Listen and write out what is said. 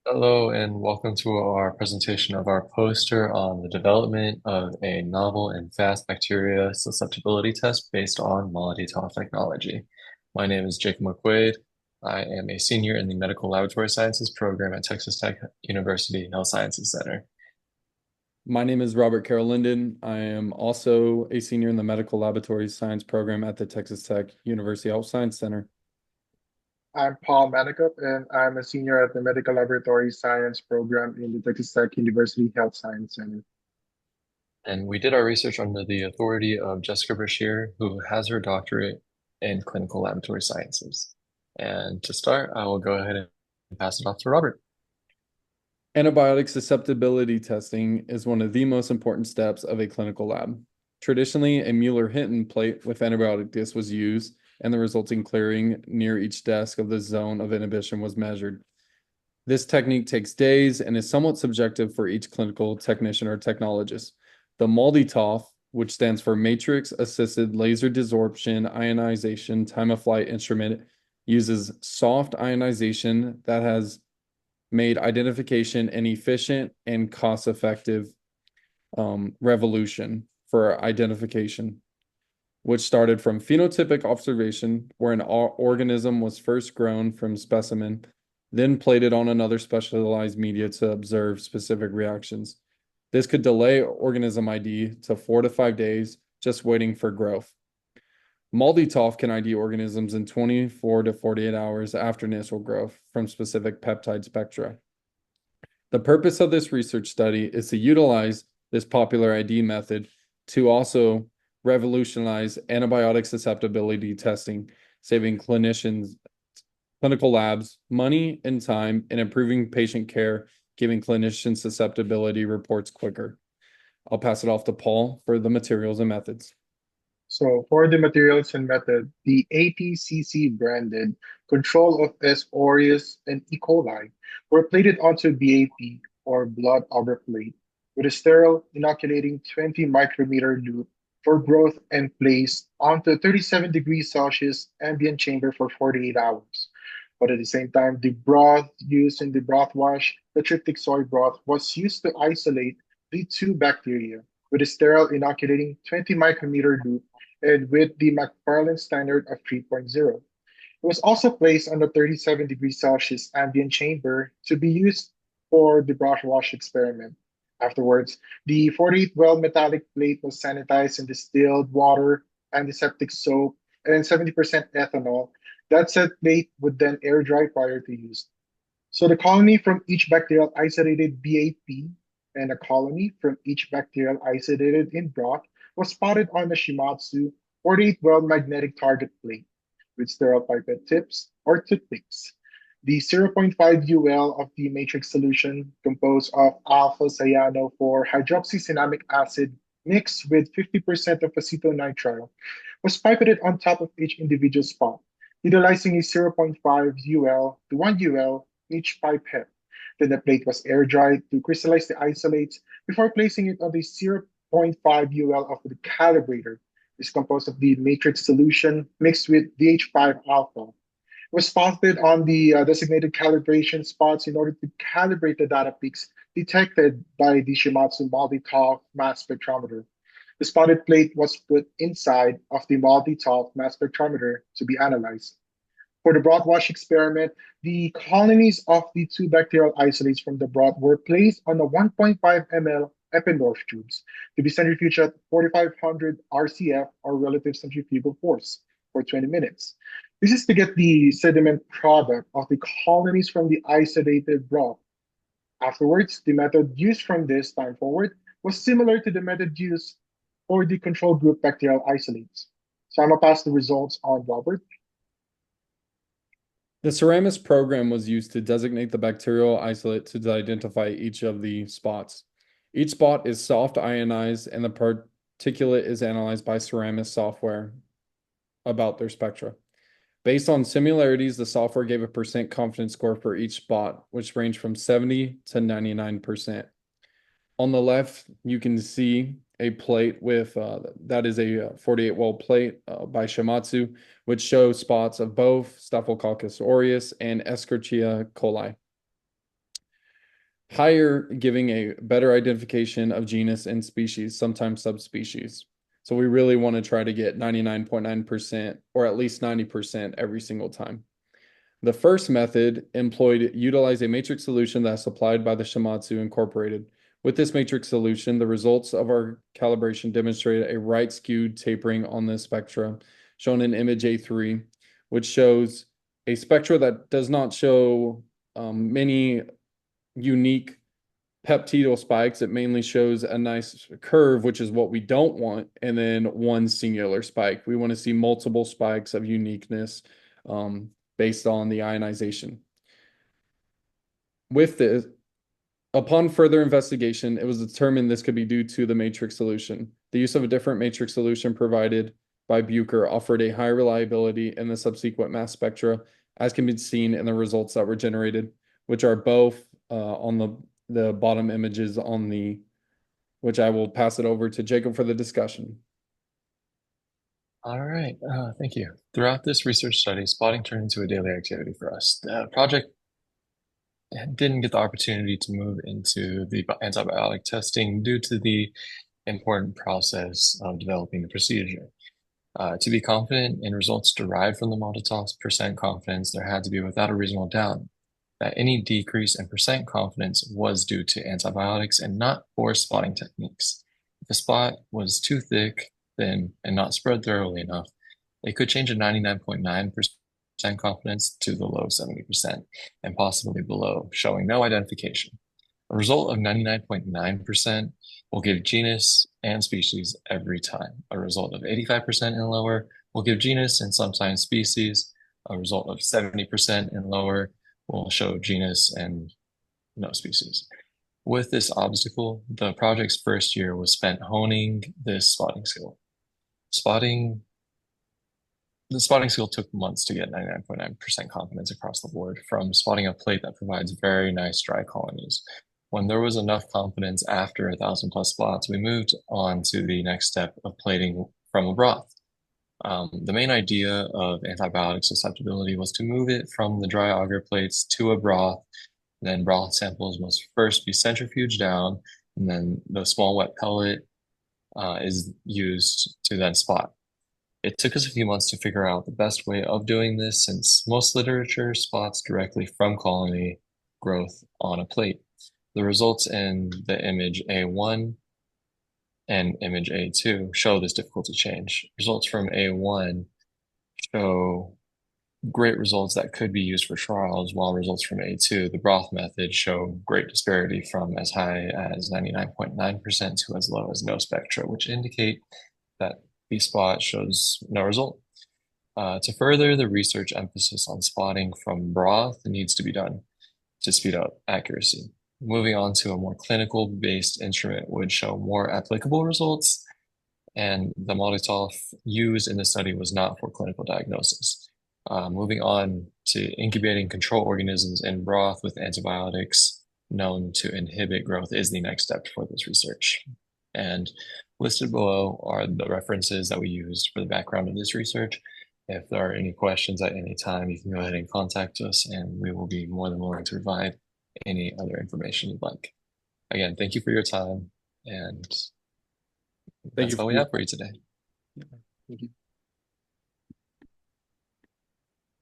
Hello and welcome to our presentation of our poster on the development of a novel and fast bacteria susceptibility test based on MALDI-TOF technology. My name is Jacob Mcquade. I am a senior in the Medical Laboratory Sciences program at Texas Tech University Health Sciences Center. My name is Robert Carroll Linden. I am also a senior in the Medical Laboratory Science program at the Texas Tech University Health Science Center. I'm Paul Manacup, and I'm a senior at the Medical Laboratory Science program in the Texas Tech University Health Science Center. And we did our research under the authority of Jessica Brashear, who has her doctorate in clinical laboratory sciences. And to start, I will go ahead and pass it off to Robert. Antibiotic susceptibility testing is one of the most important steps of a clinical lab. Traditionally, a Mueller-Hinton plate with antibiotic disc was used, and the resulting clearing near each desk of the zone of inhibition was measured. This technique takes days and is somewhat subjective for each clinical technician or technologist. The MALDI-TOF, which stands for Matrix Assisted Laser Desorption Ionization Time of Flight Instrument, uses soft ionization that has made identification an efficient and cost-effective revolution for identification, which started from phenotypic observation, where an organism was first grown from specimen, then plated on another specialized media to observe specific reactions. This could delay organism ID to 4 to 5 days, just waiting for growth. MALDI-TOF can ID organisms in 24 to 48 hours after initial growth from specific peptide spectra. The purpose of this research study is to utilize this popular ID method to also revolutionize antibiotic susceptibility testing, saving clinicians, clinical labs money and time, and improving patient care, giving clinicians susceptibility reports quicker. I'll pass it off to Paul for the materials and methods. So for the materials and method, the APCC branded control of S. aureus and E. coli were plated onto BAP or blood agar plate with a sterile inoculating 20 micrometer loop for growth and placed onto 37 degrees Celsius ambient chamber for 48 hours. But at the same time, the broth used in the broth wash, the tryptic soy broth, was used to isolate the two bacteria with a sterile inoculating 20 micrometer loop and with the McFarland standard of 3.0. It was also placed on the 37 degrees Celsius ambient chamber to be used for the brush wash experiment. Afterwards, the 48 well metallic plate was sanitized in distilled water, antiseptic soap, and 70% ethanol. That said plate would then air dry prior to use. So the colony from each bacterial isolated BAP and a colony from each bacterial isolated in broth was spotted on the Shimatsu 48 well magnetic target plate with sterile pipette tips or toothpicks. The 0.5 UL of the matrix solution, composed of alpha cyano 4 hydroxycinnamic acid mixed with 50% of acetonitrile, was pipetted on top of each individual spot, utilizing a 0.5 UL to 1 UL each pipette. Then the plate was air dried to crystallize the isolates before placing it on the 0.5 UL of the calibrator. It's composed of the matrix solution mixed with DH5 alpha. It was spotted on the designated calibration spots in order to calibrate the data peaks detected by the Shimatsu MALDI-TOF mass spectrometer. The spotted plate was put inside of the MALDI-TOF mass spectrometer to be analyzed. For the broth wash experiment, the colonies of the two bacterial isolates from the broth were placed on the 1.5 ml Eppendorf tubes to be centrifuged at 4,500 RCF or relative centrifugal force for 20 minutes. This is to get the sediment product of the colonies from the isolated broth. Afterwards, the method used from this time forward was similar to the method used for the control group bacterial isolates. So I'm going to pass the results on Robert. The Ceramus program was used to designate the bacterial isolate to identify each of the spots. Each spot is soft ionized and the particulate is analyzed by Ceramus software about their spectra. Based on similarities, the software gave a percent confidence score for each spot, which ranged from 70 to 99%. On the left, you can see a plate with that is a 48 well plate by Shimatsu, which shows spots of both Staphylococcus aureus and Escherichia coli. higher giving a better identification of genus and species, sometimes subspecies. So we really want to try to get 99.9% or at least 90% every single time. The first method utilize a matrix solution that's supplied by the Shimatsu Incorporated. With this matrix solution, the results of our calibration demonstrated a right skewed tapering on the spectra, shown in image A3, which shows a spectra that does not show many unique peptidal spikes. It mainly shows a nice curve, which is what we don't want, and then one singular spike. We want to see multiple spikes of uniqueness based on the ionization. With this, upon further investigation, it was determined this could be due to the matrix solution. The use of a different matrix solution provided by Bucher offered a high reliability in the subsequent mass spectra, as can be seen in the results that were generated, which are both on the bottom images on the, which I will pass it over to Jacob for the discussion. All right, thank you. Throughout this research study, spotting turned into a daily activity for us. The project didn't get the opportunity to move into the antibiotic testing due to the important process of developing the procedure. To be confident in results derived from the Molotov percent confidence, there had to be without a reasonable doubt that any decrease in percent confidence was due to antibiotics and not poor spotting techniques. If a spot was too thick, thin, and not spread thoroughly enough, it could change a 99.9% confidence to the low 70% and possibly below, showing no identification. A result of 99.9% will give genus and species every time. A result of 85% and lower will give genus and sometimes species. A result of 70% and lower will show genus and no species. With this obstacle, the project's first year was spent honing this spotting skill. The spotting skill took months to get 99.9% confidence across the board, from spotting a plate that provides very nice dry colonies. When there was enough confidence after 1,000 plus spots, we moved on to the next step of plating from a broth. The main idea of antibiotic susceptibility was to move it from the dry agar plates to a broth. Then broth samples must first be centrifuged down, and then the small wet pellet is used to then spot. It took us a few months to figure out the best way of doing this, since most literature spots directly from colony growth on a plate. The results in the image A1 and image A2 show this difficult to change. Results from A1 show great results that could be used for trials, while results from A2, the broth method, show great disparity from as high as 99.9% to as low as no spectra, which indicate that the spot shows no result. To further the research, emphasis on spotting from broth needs to be done to speed up accuracy. Moving on to a more clinical based instrument would show more applicable results, and the Molotov used in the study was not for clinical diagnosis. Moving on to incubating control organisms in broth with antibiotics known to inhibit growth is the next step for this research. And listed below are the references that we used for the background of this research. If there are any questions at any time, you can go ahead and contact us, and we will be more than willing to provide any other information you'd like. Again, thank you for your time, and Thank that's you all we have for you today. Thank you.